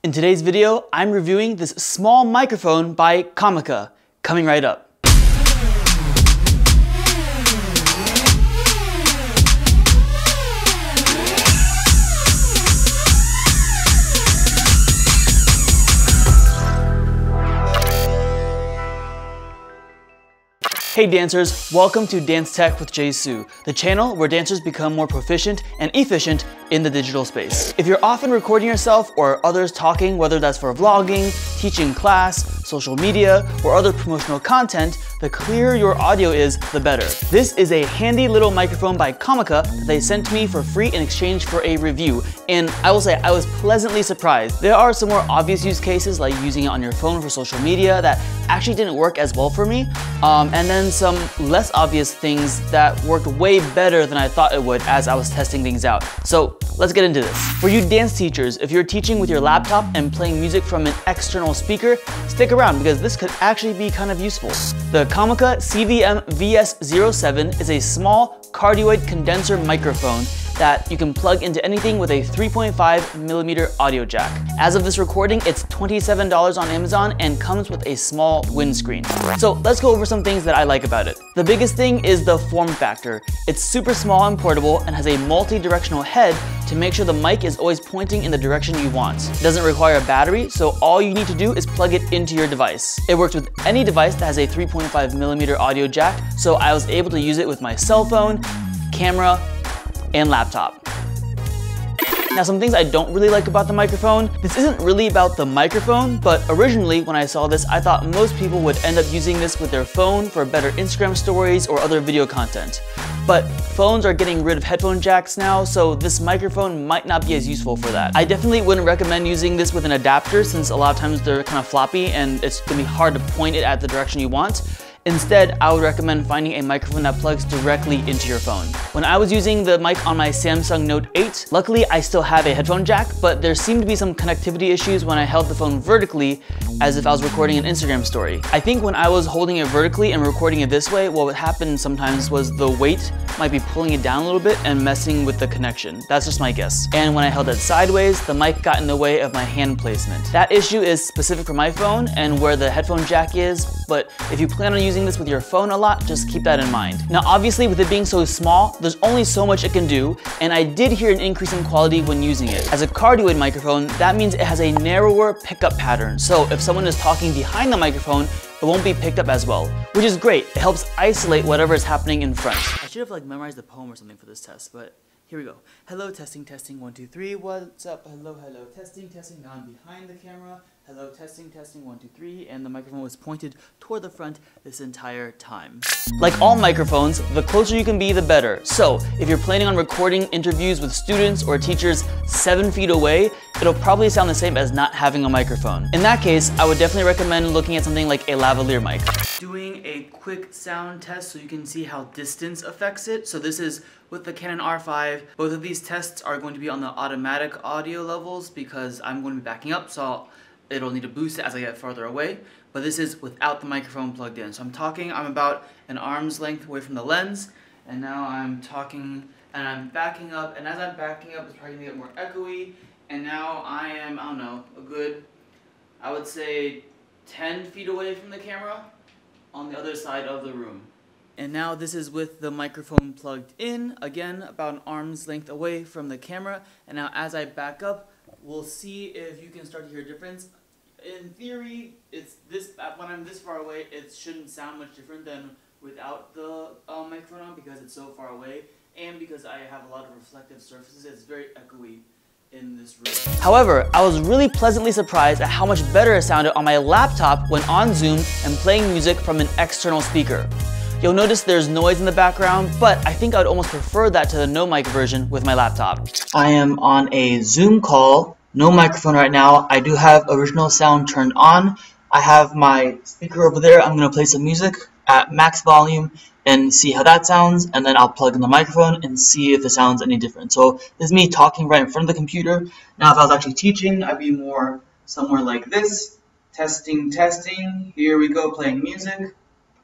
In today's video, I'm reviewing this small microphone by Comica, coming right up. Hey dancers, welcome to Dance Tech with JHsu, the channel where dancers become more proficient and efficient in the digital space. If you're often recording yourself or others talking, whether that's for vlogging, teaching class, social media, or other promotional content, the clearer your audio is, the better. This is a handy little microphone by Comica that they sent to me for free in exchange for a review, and I will say I was pleasantly surprised. There are some more obvious use cases like using it on your phone for social media that actually didn't work as well for me, and then some less obvious things that worked way better than I thought it would as I was testing things out. So let's get into this. For you dance teachers, if you're teaching with your laptop and playing music from an external speaker, stick around because this could actually be kind of useful. The Comica CVM-VS07 is a small cardioid condenser microphone that you can plug into anything with a 3.5mm audio jack. As of this recording, it's $27 on Amazon and comes with a small windscreen. So let's go over some things that I like about it. The biggest thing is the form factor. It's super small and portable and has a multi-directional head to make sure the mic is always pointing in the direction you want. It doesn't require a battery, so all you need to do is plug it into your device. It works with any device that has a 3.5mm audio jack, so I was able to use it with my cell phone, camera, and laptop. Now, some things I don't really like about the microphone. This isn't really about the microphone, but originally when I saw this, I thought most people would end up using this with their phone for better Instagram stories or other video content. But phones are getting rid of headphone jacks now, so this microphone might not be as useful for that. I definitely wouldn't recommend using this with an adapter since a lot of times they're kind of floppy and it's gonna be hard to point it at the direction you want. Instead, I would recommend finding a microphone that plugs directly into your phone. When I was using the mic on my Samsung Note 8, luckily I still have a headphone jack, but there seemed to be some connectivity issues when I held the phone vertically as if I was recording an Instagram story. I think when I was holding it vertically and recording it this way, what would happen sometimes was the weight might be pulling it down a little bit and messing with the connection. That's just my guess. And when I held it sideways, the mic got in the way of my hand placement. That issue is specific for my phone and where the headphone jack is, but if you plan on using this with your phone a lot, just keep that in mind. Now obviously with it being so small, there's only so much it can do, and I did hear an increase in quality when using it. As a cardioid microphone, that means it has a narrower pickup pattern, so if someone is talking behind the microphone, it won't be picked up as well, which is great. It helps isolate whatever is happening in front. I should have memorized a poem or something for this test, but here we go. Hello, testing, testing, 1, 2, 3, what's up? Hello, hello, testing, testing, now I'm behind the camera. Hello, testing, testing, 1, 2, 3, and the microphone was pointed toward the front this entire time. Like all microphones, the closer you can be, the better. So, if you're planning on recording interviews with students or teachers 7 feet away, it'll probably sound the same as not having a microphone. In that case, I would definitely recommend looking at something like a lavalier mic. Doing a quick sound test so you can see how distance affects it. So this is with the Canon R5. Both of these tests are going to be on the automatic audio levels because I'm going to be backing up, so it'll need to boost it as I get farther away, but this is without the microphone plugged in. So I'm about an arm's length away from the lens, and now I'm talking and I'm backing up, and as I'm backing up, it's probably gonna get more echoey, and now I am, I don't know, a good, I would say 10 feet away from the camera on the other side of the room. And now this is with the microphone plugged in, again, about an arm's length away from the camera, and now as I back up, we'll see if you can start to hear a difference. In theory, when I'm this far away, it shouldn't sound much different than without the microphone on because it's so far away, and because I have a lot of reflective surfaces, it's very echoey in this room. However, I was really pleasantly surprised at how much better it sounded on my laptop when on Zoom and playing music from an external speaker. You'll notice there's noise in the background, but I think I would almost prefer that to the no mic version with my laptop. I am on a Zoom call, no microphone right now. I do have original sound turned on. I have my speaker over there. I'm going to play some music at max volume and see how that sounds, and then I'll plug in the microphone and see if it sounds any different. So this is me talking right in front of the computer. Now if I was actually teaching, I'd be more somewhere like this. Testing, testing. Here we go, playing music.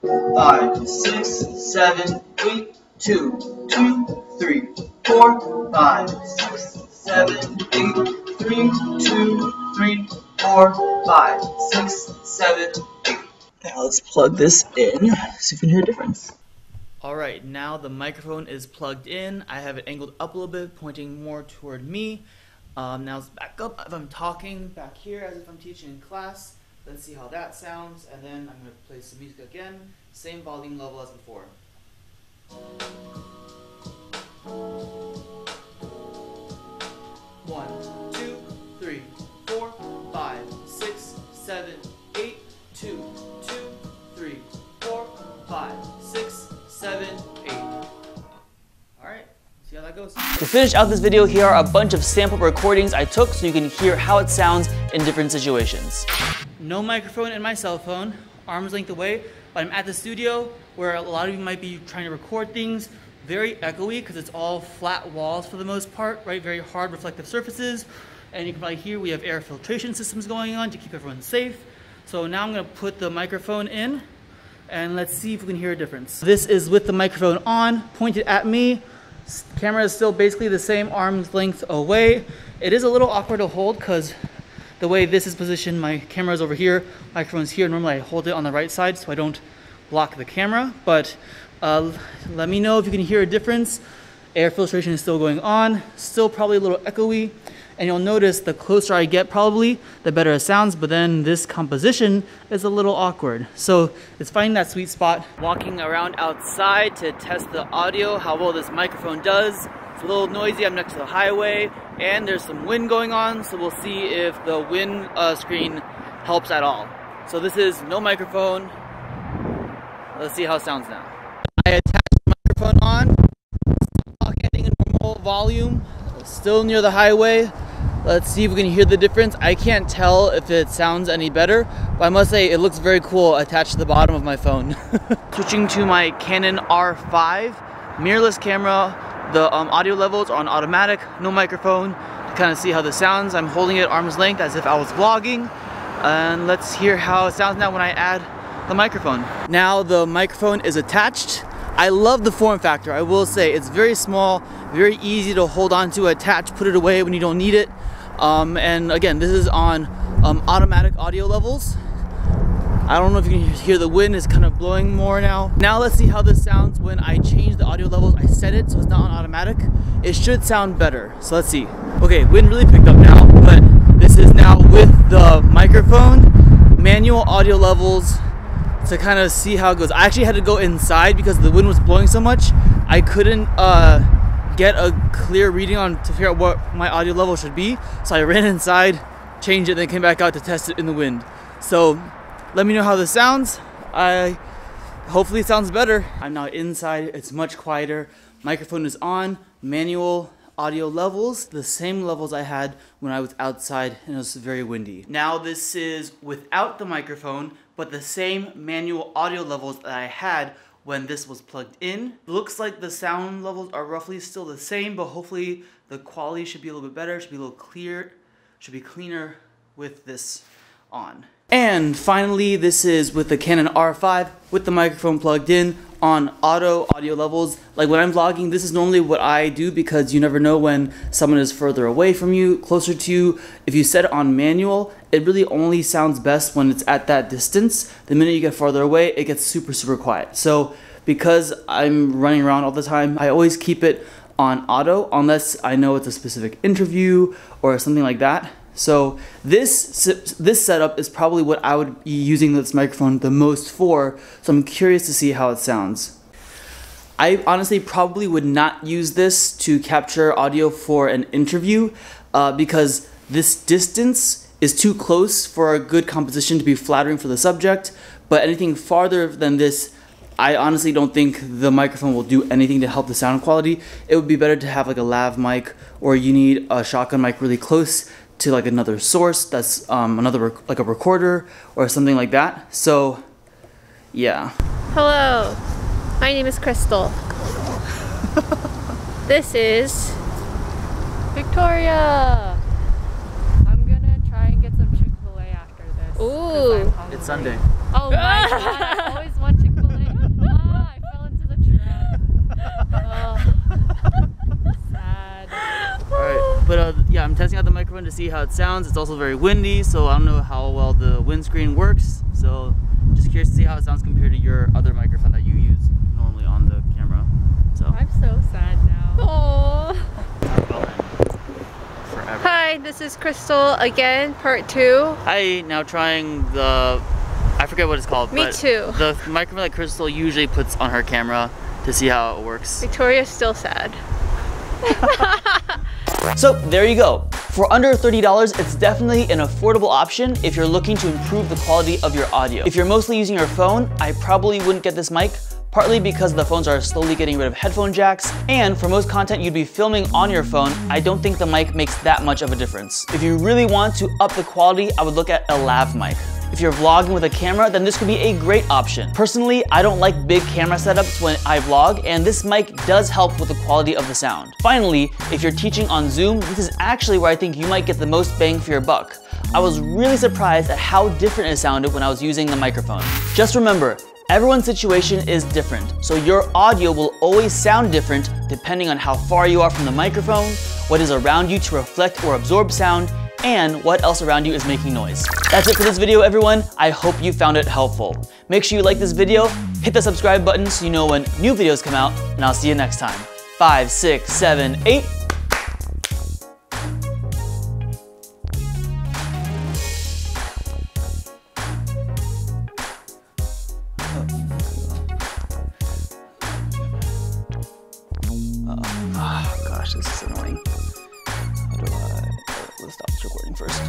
5, 6, 7, 8, 2, 2, 3, 4, 5, 6, 7, 8, 3, 2, 3, 4, 5, 6, 7, 8. Now let's plug this in, see if we can hear a difference. Alright, now the microphone is plugged in. I have it angled up a little bit, pointing more toward me. Now let's back up if I'm talking back here as if I'm teaching in class. Let's see how that sounds, and then I'm going to play some music again. Same volume level as before. 1, 2, 3, 4, 5, 6, 7, 8, 2, 2, 3, 4, 5, 6, 7, 8. Alright, see how that goes. To finish out this video, here are a bunch of sample recordings I took so you can hear how it sounds in different situations. No microphone in my cell phone, arm's length away, but I'm at the studio where a lot of you might be trying to record things. Very echoey because it's all flat walls for the most part, right? Very hard reflective surfaces. And you can probably hear we have air filtration systems going on to keep everyone safe. So now I'm going to put the microphone in and let's see if we can hear a difference. This is with the microphone on, pointed at me. Camera is still basically the same, arm's length away. It is a little awkward to hold because the way this is positioned, my camera is over here, microphone's here. Normally I hold it on the right side so I don't block the camera, but let me know if you can hear a difference. Air filtration is still going on, still probably a little echoey, and you'll notice the closer I get probably, the better it sounds, but then this composition is a little awkward. So it's finding that sweet spot. Walking around outside to test the audio, how well this microphone does. It's a little noisy, I'm next to the highway, and there's some wind going on, so we'll see if the wind screen helps at all. So this is no microphone. Let's see how it sounds now. I attached the microphone on, getting a normal volume, still near the highway. Let's see if we can hear the difference. I can't tell if it sounds any better, but I must say it looks very cool attached to the bottom of my phone. Switching to my Canon R5, mirrorless camera, the audio levels are on automatic, no microphone, to kind of see how this sounds. I'm holding it arm's length as if I was vlogging, and let's hear how it sounds now when I add the microphone. Now the microphone is attached. I love the form factor, I will say. It's very small, very easy to hold on to, attach, put it away when you don't need it. And again, this is on automatic audio levels. I don't know if you can hear the wind, it's kind of blowing more now. Now let's see how this sounds when I change the audio levels. I set it so it's not on automatic. It should sound better, so let's see. Okay, wind really picked up now, but this is now with the microphone, manual audio levels, to kind of see how it goes. I actually had to go inside because the wind was blowing so much. I couldn't get a clear reading on to figure out what my audio level should be. So I ran inside, changed it, then came back out to test it in the wind. So let me know how this sounds. Hopefully it sounds better. I'm now inside, it's much quieter. Microphone is on, manual audio levels, the same levels I had when I was outside and it was very windy. Now this is without the microphone, but the same manual audio levels that I had when this was plugged in. Looks like the sound levels are roughly still the same, but hopefully the quality should be a little bit better, should be a little clear, should be cleaner with this on. And finally, this is with the Canon R5 with the microphone plugged in on auto audio levels. Like when I'm vlogging, this is normally what I do because you never know when someone is further away from you, closer to you. If you set it on manual, it really only sounds best when it's at that distance. The minute you get farther away, it gets super, super quiet. So because I'm running around all the time, I always keep it on auto unless I know it's a specific interview or something like that. So this setup is probably what I would be using this microphone the most for, so I'm curious to see how it sounds. I honestly probably would not use this to capture audio for an interview because this distance is too close for a good composition to be flattering for the subject, but anything farther than this, I honestly don't think the microphone will do anything to help the sound quality. It would be better to have like a lav mic, or you need a shotgun mic really close to like another source that's like a recorder or something like that. So yeah. Hello, my name is Crystal. This is Victoria. I'm gonna try and get some Chick-fil-A after this. Ooh. It's Sunday. Oh my god, I always want Chick-fil-A. Ah, I fell into the trap. Oh. Sad. Alright, but yeah, I'm testing out the microphone to see how it sounds. It's also very windy, so I don't know how well the windscreen works. So just curious to see how it sounds compared to your other microphone that you use normally on the camera. So I'm so sad now. Aww. Forever. Hi, this is Crystal again, part 2. Hi, now trying the, I forget what it's called. Me but too. The microphone that Crystal usually puts on her camera to see how it works. Victoria's still sad. So there you go. For under $30, it's definitely an affordable option if you're looking to improve the quality of your audio. If you're mostly using your phone, I probably wouldn't get this mic, partly because the phones are slowly getting rid of headphone jacks, and for most content you'd be filming on your phone, I don't think the mic makes that much of a difference. If you really want to up the quality, I would look at a lav mic. If you're vlogging with a camera, then this could be a great option. Personally, I don't like big camera setups when I vlog, and this mic does help with the quality of the sound. Finally, if you're teaching on Zoom, this is actually where I think you might get the most bang for your buck. I was really surprised at how different it sounded when I was using the microphone. Just remember, everyone's situation is different, so your audio will always sound different depending on how far you are from the microphone, what is around you to reflect or absorb sound, and what else around you is making noise. That's it for this video, everyone. I hope you found it helpful. Make sure you like this video, hit the subscribe button so you know when new videos come out, and I'll see you next time. 5, 6, 7, 8. Oh gosh, this is annoying. How do I, let's stop this recording first.